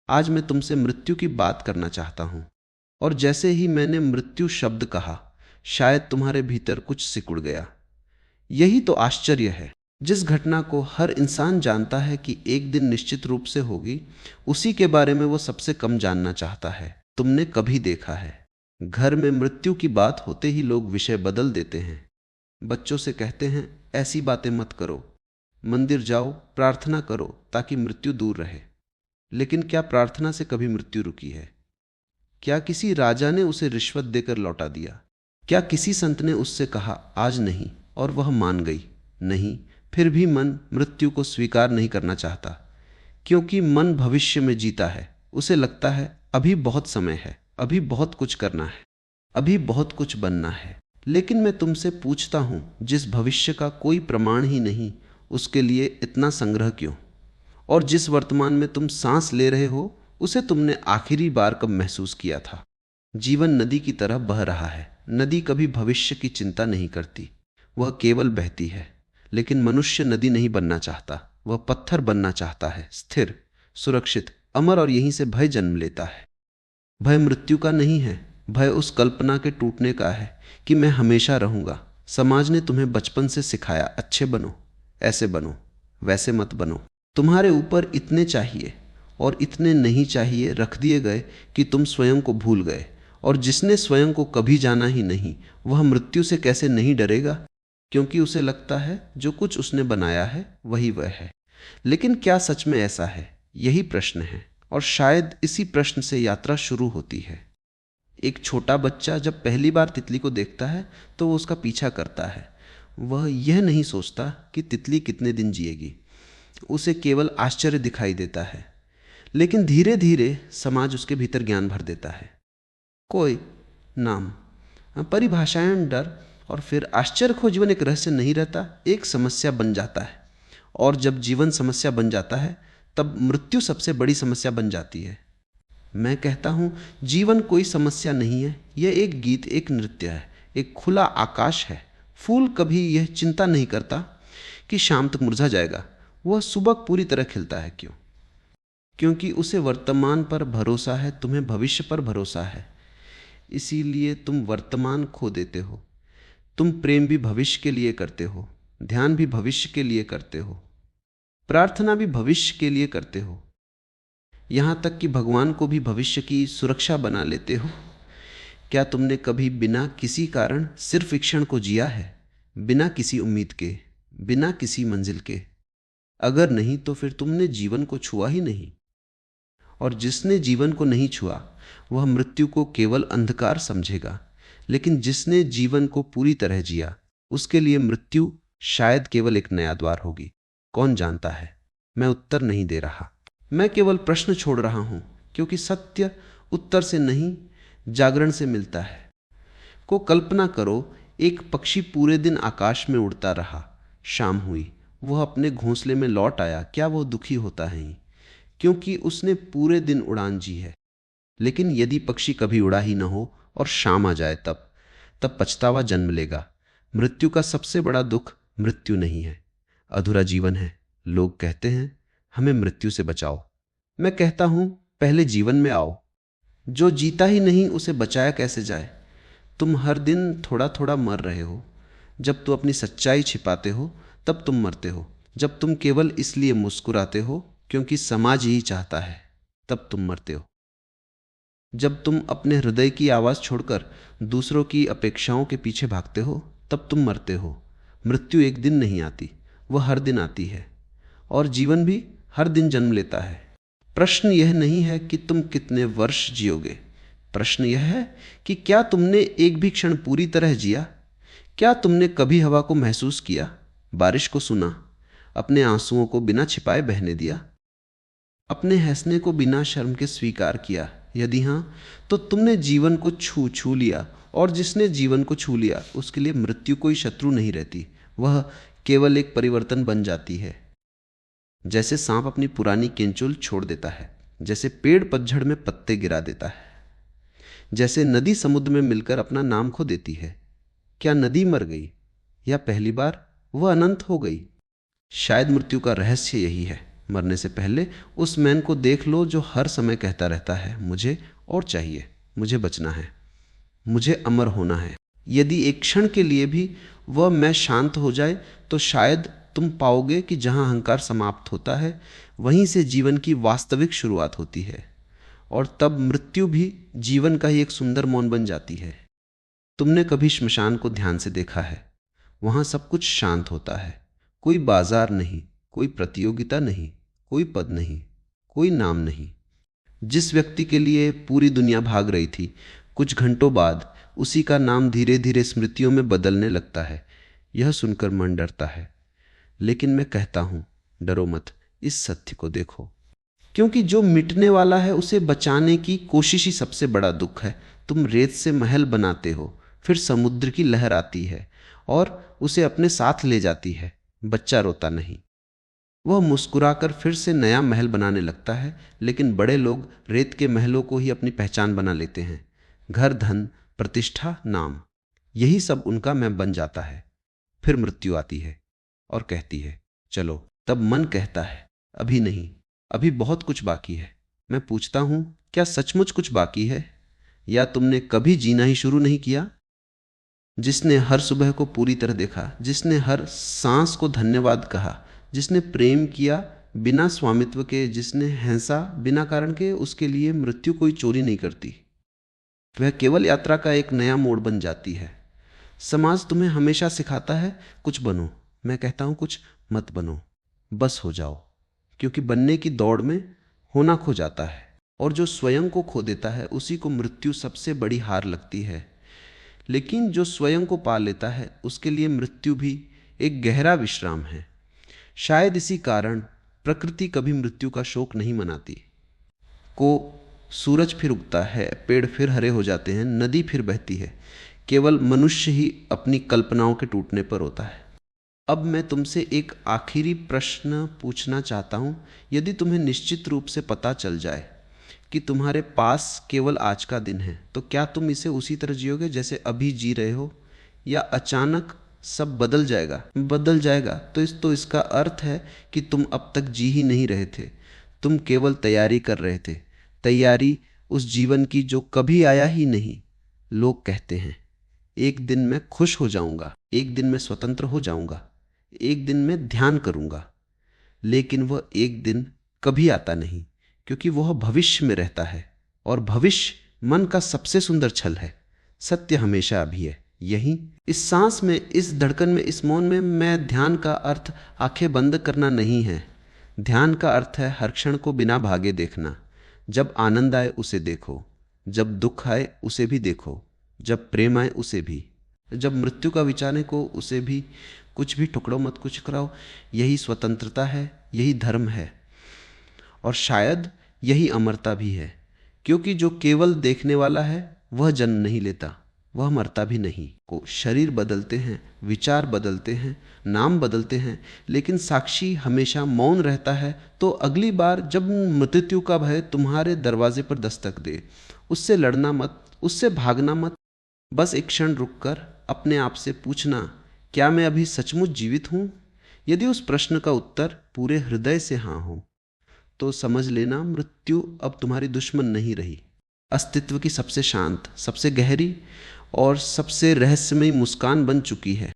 आज मैं तुमसे मृत्यु की बात करना चाहता हूं। और जैसे ही मैंने मृत्यु शब्द कहा, शायद तुम्हारे भीतर कुछ सिकुड़ गया। यही तो आश्चर्य है। जिस घटना को हर इंसान जानता है कि एक दिन निश्चित रूप से होगी, उसी के बारे में वो सबसे कम जानना चाहता है। तुमने कभी देखा है, घर में मृत्यु की बात होते ही लोग विषय बदल देते हैं। बच्चों से कहते हैं, ऐसी बातें मत करो, मंदिर जाओ, प्रार्थना करो ताकि मृत्यु दूर रहे। लेकिन क्या प्रार्थना से कभी मृत्यु रुकी है? क्या किसी राजा ने उसे रिश्वत देकर लौटा दिया? क्या किसी संत ने उससे कहा आज नहीं, और वह मान गई? नहीं। फिर भी मन मृत्यु को स्वीकार नहीं करना चाहता, क्योंकि मन भविष्य में जीता है। उसे लगता है अभी बहुत समय है, अभी बहुत कुछ करना है, अभी बहुत कुछ बनना है। लेकिन मैं तुमसे पूछता हूं, जिस भविष्य का कोई प्रमाण ही नहीं, उसके लिए इतना संग्रह क्यों? और जिस वर्तमान में तुम सांस ले रहे हो, उसे तुमने आखिरी बार कब महसूस किया था? जीवन नदी की तरह बह रहा है। नदी कभी भविष्य की चिंता नहीं करती, वह केवल बहती है। लेकिन मनुष्य नदी नहीं बनना चाहता, वह पत्थर बनना चाहता है, स्थिर, सुरक्षित, अमर। और यहीं से भय जन्म लेता है। भय मृत्यु का नहीं है, भय उस कल्पना के टूटने का है कि मैं हमेशा रहूंगा। समाज ने तुम्हें बचपन से सिखाया, अच्छे बनो, ऐसे बनो, वैसे मत बनो। तुम्हारे ऊपर इतने चाहिए और इतने नहीं चाहिए रख दिए गए कि तुम स्वयं को भूल गए। और जिसने स्वयं को कभी जाना ही नहीं, वह मृत्यु से कैसे नहीं डरेगा? क्योंकि उसे लगता है जो कुछ उसने बनाया है वही वह है। लेकिन क्या सच में ऐसा है? यही प्रश्न है, और शायद इसी प्रश्न से यात्रा शुरू होती है। एक छोटा बच्चा जब पहली बार तितली को देखता है तो वो उसका पीछा करता है। वह यह नहीं सोचता कि तितली कितने दिन जिएगी, उसे केवल आश्चर्य दिखाई देता है। लेकिन धीरे धीरे समाज उसके भीतर ज्ञान भर देता है। कोई नाम, परिभाषाएं, डर, और फिर आश्चर्य खो जीवन एक रहस्य नहीं रहता, एक समस्या बन जाता है। और जब जीवन समस्या बन जाता है, तब मृत्यु सबसे बड़ी समस्या बन जाती है। मैं कहता हूं, जीवन कोई समस्या नहीं है, यह एक गीत, एक नृत्य है, एक खुला आकाश है। फूल कभी यह चिंता नहीं करता कि शाम तक मुरझा जाएगा, वह सुबह पूरी तरह खिलता है। क्यों? क्योंकि उसे वर्तमान पर भरोसा है, तुम्हें भविष्य पर भरोसा है। इसीलिए तुम वर्तमान खो देते हो। तुम प्रेम भी भविष्य के लिए करते हो, ध्यान भी भविष्य के लिए करते हो, प्रार्थना भी भविष्य के लिए करते हो, यहां तक कि भगवान को भी भविष्य की सुरक्षा बना लेते हो। क्या तुमने कभी बिना किसी कारण सिर्फ एक क्षण को जिया है, बिना किसी उम्मीद के, बिना किसी मंजिल के? अगर नहीं तो फिर तुमने जीवन को छुआ ही नहीं। और जिसने जीवन को नहीं छुआ, वह मृत्यु को केवल अंधकार समझेगा। लेकिन जिसने जीवन को पूरी तरह जिया, उसके लिए मृत्यु शायद केवल एक नया द्वार होगी। कौन जानता है? मैं उत्तर नहीं दे रहा, मैं केवल प्रश्न छोड़ रहा हूं, क्योंकि सत्य उत्तर से नहीं, जागरण से मिलता है। को कल्पना करो, एक पक्षी पूरे दिन आकाश में उड़ता रहा, शाम हुई, वह अपने घोंसले में लौट आया। क्या वह दुखी होता है? क्योंकि उसने पूरे दिन उड़ान जी है। लेकिन यदि पक्षी कभी उड़ा ही न हो और शाम आ जाए, तब पछतावा जन्म लेगा। मृत्यु का सबसे बड़ा दुख मृत्यु नहीं है, अधूरा जीवन है। लोग कहते हैं हमें मृत्यु से बचाओ। मैं कहता हूं पहले जीवन में आओ। जो जीता ही नहीं उसे बचाया कैसे जाए? तुम हर दिन थोड़ा थोड़ा मर रहे हो। जब तुम अपनी सच्चाई छिपाते हो तब तुम मरते हो। जब तुम केवल इसलिए मुस्कुराते हो क्योंकि समाज यही चाहता है, तब तुम मरते हो। जब तुम अपने हृदय की आवाज छोड़कर दूसरों की अपेक्षाओं के पीछे भागते हो, तब तुम मरते हो। मृत्यु एक दिन नहीं आती, वह हर दिन आती है। और जीवन भी हर दिन जन्म लेता है। प्रश्न यह नहीं है कि तुम कितने वर्ष जियोगे, प्रश्न यह है कि क्या तुमने एक भी क्षण पूरी तरह जिया? क्या तुमने कभी हवा को महसूस किया, बारिश को सुना, अपने आंसुओं को बिना छिपाए बहने दिया, अपने हंसने को बिना शर्म के स्वीकार किया? यदि हां, तो तुमने जीवन को छू लिया। और जिसने जीवन को छू लिया, उसके लिए मृत्यु कोई शत्रु नहीं रहती, वह केवल एक परिवर्तन बन जाती है। जैसे सांप अपनी पुरानी केंचुल छोड़ देता है, जैसे पेड़ पतझड़ में पत्ते गिरा देता है, जैसे नदी समुद्र में मिलकर अपना नाम खो देती है। क्या नदी मर गई, या पहली बार वह अनंत हो गई? शायद मृत्यु का रहस्य यही है। मरने से पहले उस मैन को देख लो जो हर समय कहता रहता है, मुझे और चाहिए, मुझे बचना है, मुझे अमर होना है। यदि एक क्षण के लिए भी वह मैं शांत हो जाए तो शायद तुम पाओगे कि जहां अहंकार समाप्त होता है वहीं से जीवन की वास्तविक शुरुआत होती है, और तब मृत्यु भी जीवन का ही एक सुंदर मौन बन जाती है। तुमने कभी श्मशान को ध्यान से देखा है? वहां सब कुछ शांत होता है। कोई बाजार नहीं, कोई प्रतियोगिता नहीं, कोई पद नहीं, कोई नाम नहीं। जिस व्यक्ति के लिए पूरी दुनिया भाग रही थी, कुछ घंटों बाद उसी का नाम धीरे धीरे स्मृतियों में बदलने लगता है। यह सुनकर मन डरता है, लेकिन मैं कहता हूं, डरो मत, इस सत्य को देखो, क्योंकि जो मिटने वाला है उसे बचाने की कोशिश ही सबसे बड़ा दुख है। तुम रेत से महल बनाते हो, फिर समुद्र की लहर आती है और उसे अपने साथ ले जाती है। बच्चा रोता नहीं, वह मुस्कुराकर फिर से नया महल बनाने लगता है। लेकिन बड़े लोग रेत के महलों को ही अपनी पहचान बना लेते हैं। घर, धन, प्रतिष्ठा, नाम, यही सब उनका मैं बन जाता है। फिर मृत्यु आती है और कहती है, चलो। तब मन कहता है, अभी नहीं, अभी बहुत कुछ बाकी है। मैं पूछता हूं, क्या सचमुच कुछ बाकी है, या तुमने कभी जीना ही शुरू नहीं किया? जिसने हर सुबह को पूरी तरह देखा, जिसने हर सांस को धन्यवाद कहा, जिसने प्रेम किया बिना स्वामित्व के, जिसने हंसा बिना कारण के, उसके लिए मृत्यु कोई चोरी नहीं करती। वह केवल यात्रा का एक नया मोड़ बन जाती है। समाज तुम्हें हमेशा सिखाता है, कुछ बनो। मैं कहता हूं, कुछ मत बनो, बस हो जाओ, क्योंकि बनने की दौड़ में होना खो जाता है, और जो स्वयं को खो देता है उसी को मृत्यु सबसे बड़ी हार लगती है। लेकिन जो स्वयं को पा लेता है उसके लिए मृत्यु भी एक गहरा विश्राम है। शायद इसी कारण प्रकृति कभी मृत्यु का शोक नहीं मनाती। सूरज फिर उगता है, पेड़ फिर हरे हो जाते हैं, नदी फिर बहती है। केवल मनुष्य ही अपनी कल्पनाओं के टूटने पर होता है। अब मैं तुमसे एक आखिरी प्रश्न पूछना चाहता हूं। यदि तुम्हें निश्चित रूप से पता चल जाए कि तुम्हारे पास केवल आज का दिन है, तो क्या तुम इसे उसी तरह जियोगे जैसे अभी जी रहे हो, या अचानक सब बदल जाएगा? बदल जाएगा तो इसका अर्थ है कि तुम अब तक जी ही नहीं रहे थे, तुम केवल तैयारी कर रहे थे, तैयारी उस जीवन की जो कभी आया ही नहीं। लोग कहते हैं, एक दिन मैं खुश हो जाऊंगा, एक दिन मैं स्वतंत्र हो जाऊंगा, एक दिन मैं ध्यान करूंगा, लेकिन वह एक दिन कभी आता नहीं, क्योंकि वह भविष्य में रहता है, और भविष्य मन का सबसे सुंदर छल है। सत्य हमेशा अभी है, यहीं इस सांस में, इस धड़कन में, इस मौन में। मैं ध्यान का अर्थ आंखें बंद करना नहीं है। ध्यान का अर्थ है हर क्षण को बिना भागे देखना। जब आनंद आए उसे देखो, जब दुख आए उसे भी देखो, जब प्रेम आए उसे भी, जब मृत्यु का विचारने को उसे भी। कुछ भी टुकड़ो मत, कुछ कराओ। यही स्वतंत्रता है, यही धर्म है, और शायद यही अमरता भी है। क्योंकि जो केवल देखने वाला है वह जन्म नहीं लेता, वह मरता भी नहीं। को शरीर बदलते हैं, विचार बदलते हैं, नाम बदलते हैं, लेकिन साक्षी हमेशा मौन रहता है। तो अगली बार जब मृत्यु का भय तुम्हारे दरवाजे पर दस्तक दे, उससे लड़ना मत, उससे भागना मत। बस एक क्षण रुककर अपने आप से पूछना, क्या मैं अभी सचमुच जीवित हूं? यदि उस प्रश्न का उत्तर पूरे हृदय से हां हो, तो समझ लेना मृत्यु अब तुम्हारी दुश्मन नहीं रही। अस्तित्व की सबसे शांत, सबसे गहरी और सबसे रहस्यमयी मुस्कान बन चुकी है।